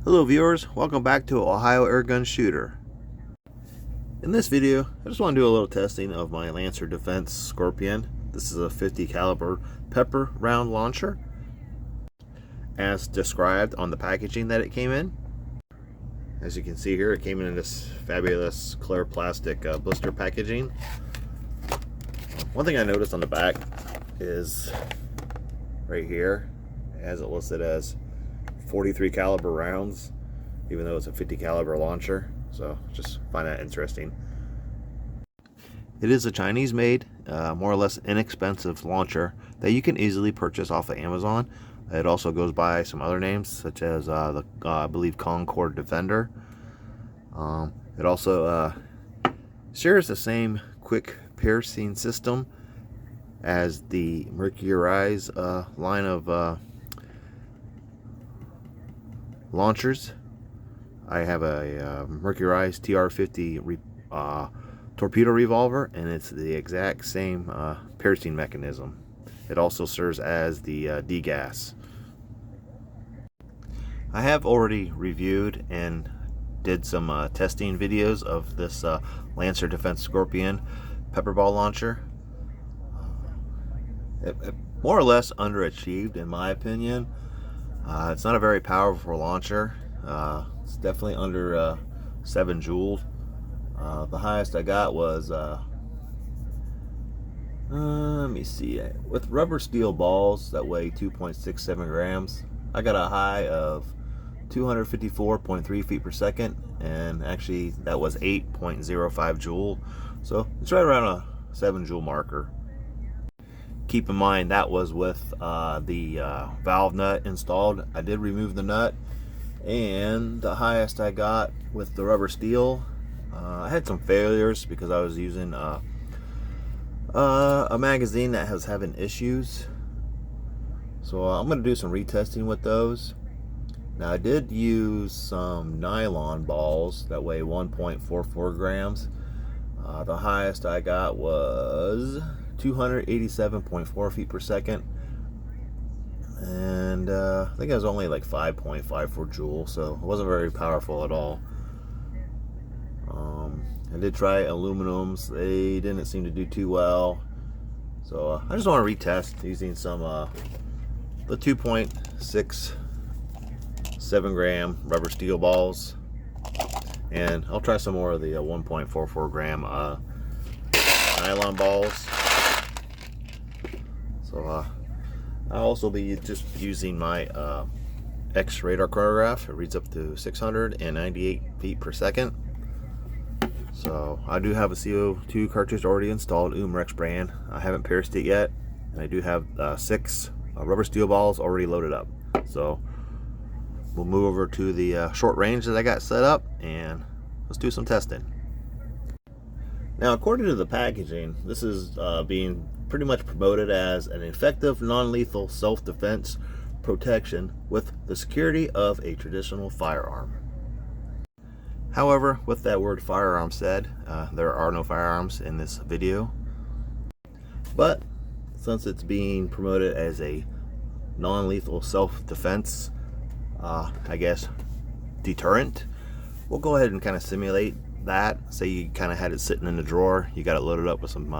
Hello viewers, welcome back to Ohio Airgun Shooter. In this video, I just want to do a little testing of my Lancer Defense Scorpion. This is a 50 caliber pepper round launcher, as described on the packaging that it came in. As you can see here, it came in this fabulous clear plastic blister packaging. One thing I noticed on the back is right here, it has it listed as 43 caliber rounds, even though it's a 50 caliber launcher. So just find that interesting. It is a Chinese made, more or less inexpensive launcher that you can easily purchase off of Amazon. It also goes by some other names, such as I believe Concord Defender. It also shares the same quick piercing system as the Mercury's line of launchers. I have a Mercury's TR50 torpedo revolver, and it's the exact same piercing mechanism. It also serves as the degas. I have already reviewed and did some testing videos of this Lancer Defense Scorpion pepperball launcher. It more or less underachieved in my opinion. It's not a very powerful launcher. It's definitely under 7 joules. The highest I got was let me see, with rubber steel balls that weigh 2.67 grams, I got a high of 254.3 feet per second, and actually that was 8.05 joule, so it's right around a 7 joule marker. Keep in mind that was with the valve nut installed. I did remove the nut, and the highest I got with the rubber steel, I had some failures because I was using a magazine that was having issues. So I'm going to do some retesting with those. Now I did use some nylon balls that weigh 1.44 grams. The highest I got was 287.4 feet per second, and I think it was only like 5.54 joule, so it wasn't very powerful at all. I did try aluminums. They didn't seem to do too well, so I just want to retest using some the 2.67 gram rubber steel balls, and I'll try some more of the 1.44 gram nylon balls. So I'll also be just using my X radar chronograph. It reads up to 698 feet per second. So I do have a CO2 cartridge already installed, Umrex brand. I haven't pierced it yet, and I do have 6 rubber steel balls already loaded up. So we'll move over to the short range that I got set up, and let's do some testing. Now, according to the packaging, this is being pretty much promoted as an effective non-lethal self-defense protection with the security of a traditional firearm. However, with that word firearm said, there are no firearms in this video. But since it's being promoted as a non-lethal self-defense, I guess, deterrent, we'll go ahead and kind of simulate that. Say you kind of had it sitting in the drawer, you got it loaded up with some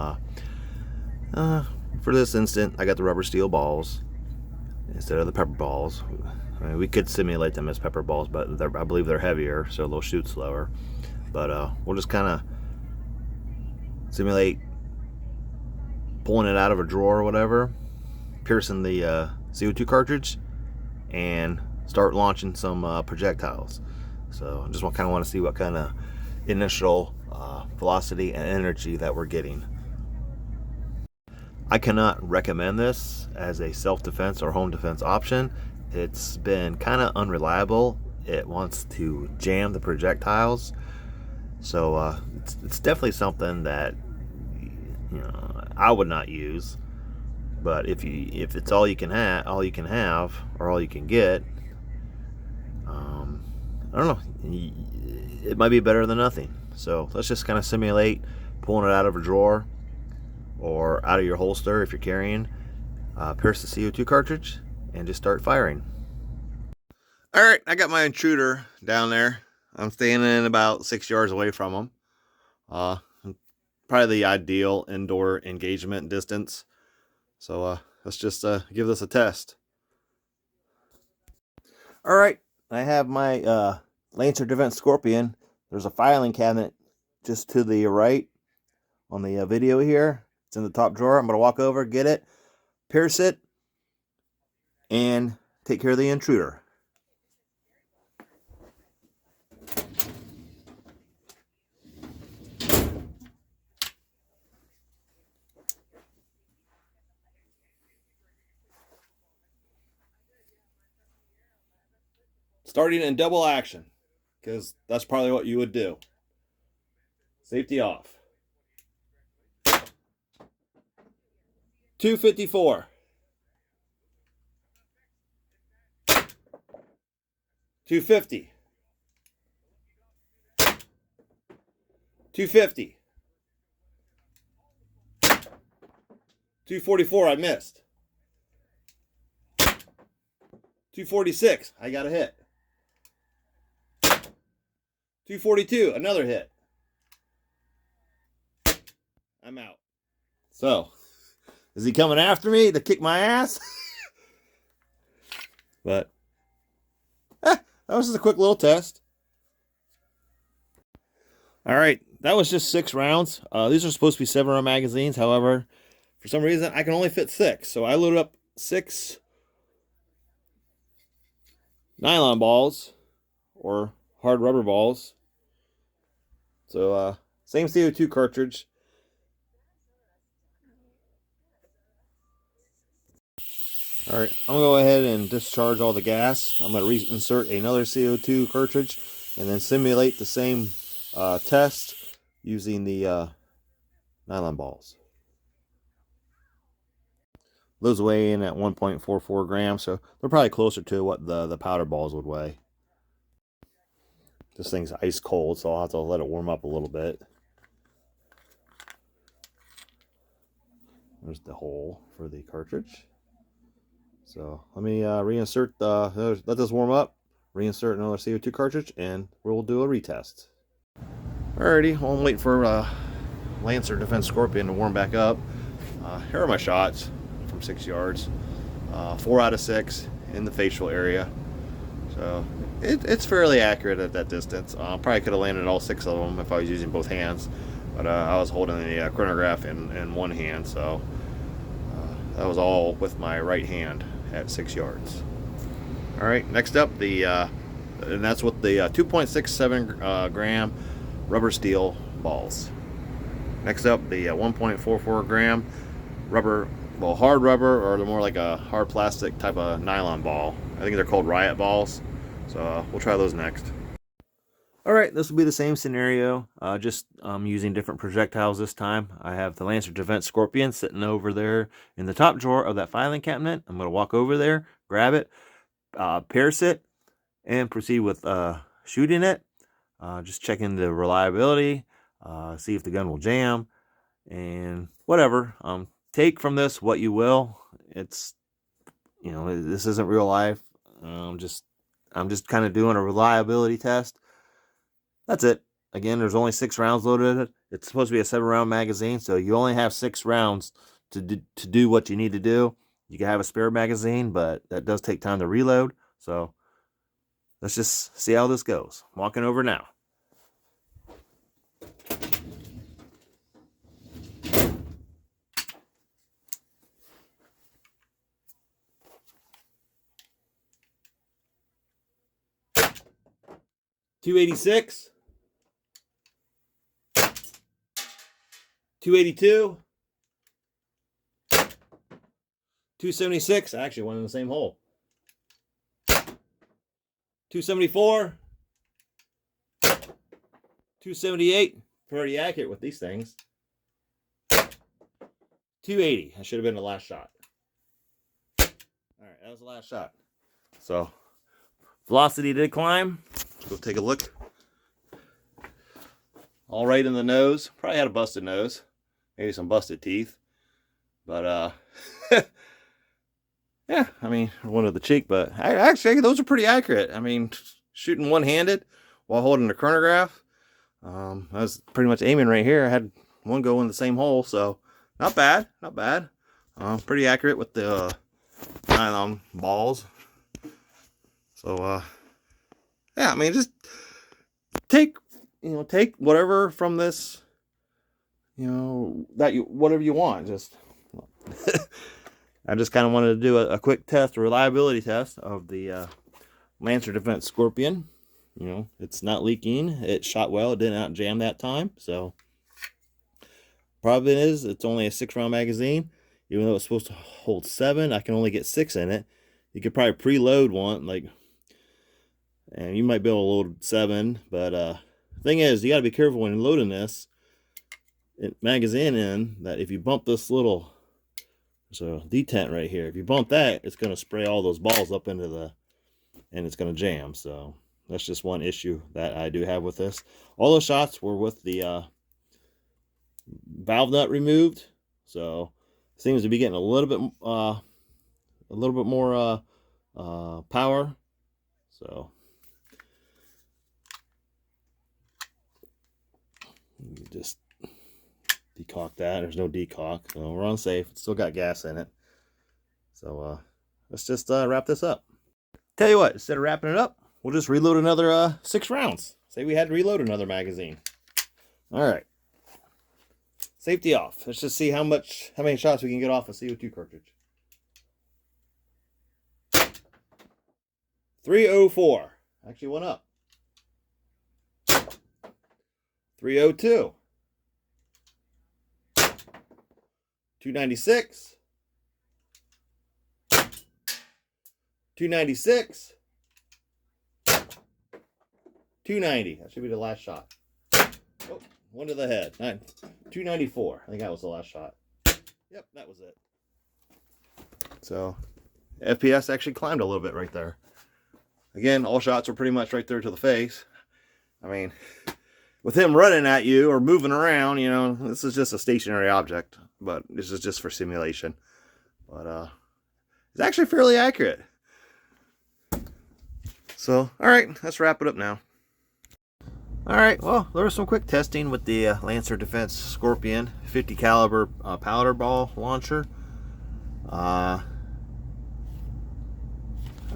for this instant I got the rubber steel balls instead of the pepper balls. I mean, we could simulate them as pepper balls, but I believe they're heavier, so they'll shoot slower. But we'll just kind of simulate pulling it out of a drawer or whatever, piercing the CO2 cartridge, and start launching some projectiles. So I just kind of want to see what kind of initial velocity and energy that we're getting. I cannot recommend this as a self-defense or home defense option. It's been kind of unreliable. It wants to jam the projectiles, so it's definitely something that I would not use. But if it's all you can have, or all you can get, I don't know. It might be better than nothing. So let's just kind of simulate pulling it out of a drawer or out of your holster if you're carrying. Pierce the CO2 cartridge and just start firing. All right, I got my intruder down there. I'm standing about 6 yards away from him. Uh, Probably the ideal indoor engagement distance. So let's just give this a test. All right, I have my Lancer Defense Scorpion. There's a filing cabinet just to the right on the video here. It's in the top drawer. I'm going to walk over, get it, pierce it, and take care of the intruder. Starting in double action, because that's probably what you would do. Safety off. 254. 250. 250. 244, I missed. 246, I got a hit. 242, another hit. I'm out. So, is he coming after me to kick my ass? But, that was just a quick little test. All right, that was just 6 rounds. These are supposed to be 7-round magazines. However, for some reason, I can only fit 6. So I loaded up 6 nylon balls or hard rubber balls. So same CO2 cartridge. All right, I'm gonna go ahead and discharge all the gas. I'm gonna reinsert another CO2 cartridge and then simulate the same test using the nylon balls. Those weigh in at 1.44 grams, so they're probably closer to what the powder balls would weigh. This thing's ice cold, so I'll have to let it warm up a little bit. There's the hole for the cartridge. So let me reinsert let this warm up, reinsert another CO2 cartridge, and we'll do a retest. Alrighty, well, I'm waiting for Lancer Defense Scorpion to warm back up. Here are my shots from 6 yards. 4 out of 6 in the facial area. So it's fairly accurate at that distance. Probably could have landed all 6 of them if I was using both hands, but I was holding the chronograph in one hand, so that was all with my right hand at 6 yards. All right, next up and that's with the 2.67 gram rubber steel balls. Next up, the 1.44 gram rubber, well, hard rubber, or they're more like a hard plastic type of nylon ball. I think they're called Riot balls. So we'll try those next. All right, this will be the same scenario, just using different projectiles this time. I have the Lancer Defense Scorpion sitting over there in the top drawer of that filing cabinet. I'm going to walk over there, grab it, pierce it, and proceed with shooting it. Just checking the reliability, see if the gun will jam, and whatever. Take from this what you will. It's, this isn't real life. I'm just kind of doing a reliability test. That's it. Again, there's only 6 rounds loaded in it. It's supposed to be a 7-round magazine, so you only have 6 rounds to do what you need to do. You can have a spare magazine, but that does take time to reload. So let's just see how this goes. I'm walking over now. .286, 282, 276. Actually, one in the same hole. 274, 278. Pretty accurate with these things. 280. That should have been the last shot. All right, that was the last shot. So velocity did climb. Let's go take a look. All right in the nose. Probably had a busted nose. Maybe some busted teeth. But Yeah, I mean, one of the cheek, but actually those are pretty accurate. I mean, shooting one-handed while holding the chronograph, I was pretty much aiming right here. I had one go in the same hole, so not bad, not bad. Pretty accurate with the nylon balls. So yeah, I mean, just take take whatever from this, that you whatever you want. Just I just kind of wanted to do a quick test, a reliability test of the Lancer Defense Scorpion. It's not leaking. It shot well. It didn't out jam that time. So problem is, it's only a 6-round magazine. Even though it's supposed to hold 7, I can only get 6 in it. You could probably preload one, and you might be able to load 7. But thing is, you got to be careful when loading this magazine in. That if you bump this little, there's a detent right here. If you bump that, it's going to spray all those balls up into and it's going to jam. So that's just one issue that I do have with this. All those shots were with the valve nut removed, so seems to be getting a little bit more power. So just decock that. There's no decock, so we're on safe. It's still got gas in it. So let's just wrap this up. Tell you what, instead of wrapping it up, we'll just reload another 6 rounds. Say we had to reload another magazine. All right. Safety off. Let's just see how many shots we can get off a CO2 cartridge. 304. Actually went up. 302. 296. 296. 290. That should be the last shot. Oh, one to the head. 294. I think that was the last shot. Yep, that was it. So, FPS actually climbed a little bit right there. Again, all shots were pretty much right there to the face. I mean, with him running at you or moving around, this is just a stationary object. But this is just for simulation. But it's actually fairly accurate. So, alright, let's wrap it up now. Alright, well, there was some quick testing with the Lancer Defense Scorpion 50 caliber powder ball launcher. I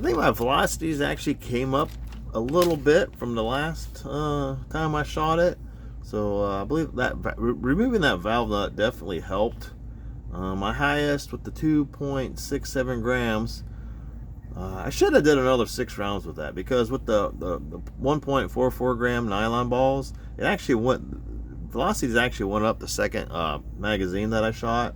think my velocities actually came up a little bit from the last time I shot it. So I believe that removing that valve nut definitely helped. My highest with the 2.67 grams. I should have did another 6 rounds with that, because with the 1.44 gram nylon balls, it actually velocities actually went up the second magazine that I shot.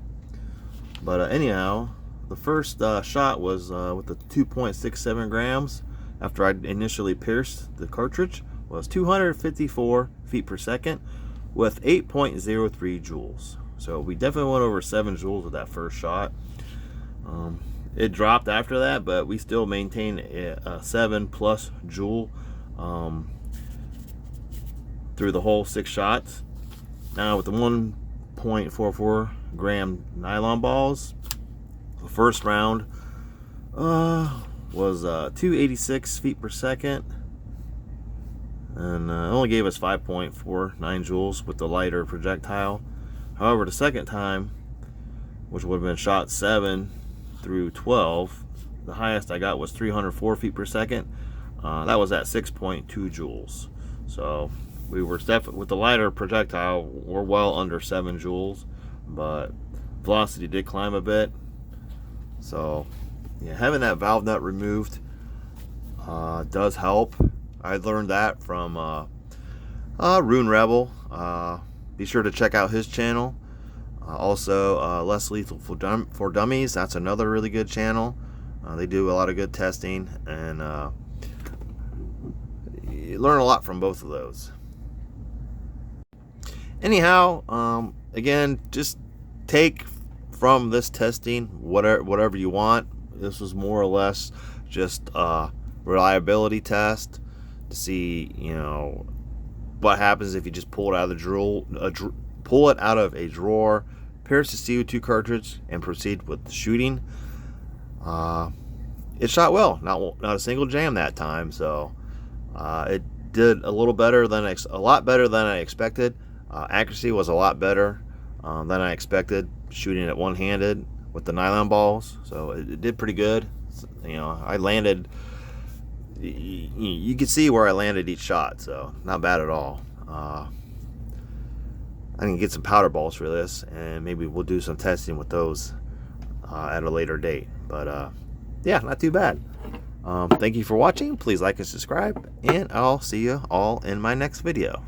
But anyhow, the first shot was with the 2.67 grams after I initially pierced the cartridge, was 254 feet per second with 8.03 joules. So we definitely went over 7 joules with that first shot. It dropped after that, but we still maintained a 7+ joule through the whole 6 shots. Now with the 1.44 gram nylon balls, the first round was 286 feet per second, and only gave us 5.49 joules with the lighter projectile. However, the second time, which would have been shot 7 through 12, the highest I got was 304 feet per second. That was at 6.2 joules. So we were definitely, with the lighter projectile, we're well under 7 joules, but velocity did climb a bit. So yeah, having that valve nut removed does help. I learned that from Rune Rebel. Be sure to check out his channel. Also, Less Lethal for Dummies. That's another really good channel. They do a lot of good testing, and you learn a lot from both of those. Anyhow, again, just take from this testing whatever you want. This was more or less just a reliability test to see, what happens if you just pull it out of a drawer, pierce the CO2 cartridge, and proceed with the shooting. It shot well, not a single jam that time. So it did a little better than a lot better than I expected. Accuracy was a lot better than I expected, shooting it one-handed with the nylon balls. So it did pretty good. You know, I landed. You could see where I landed each shot, so not bad at all. I can get some powder balls for this, and maybe we'll do some testing with those at a later date. But yeah, not too bad. Thank you for watching. Please like and subscribe, and I'll see you all in my next video.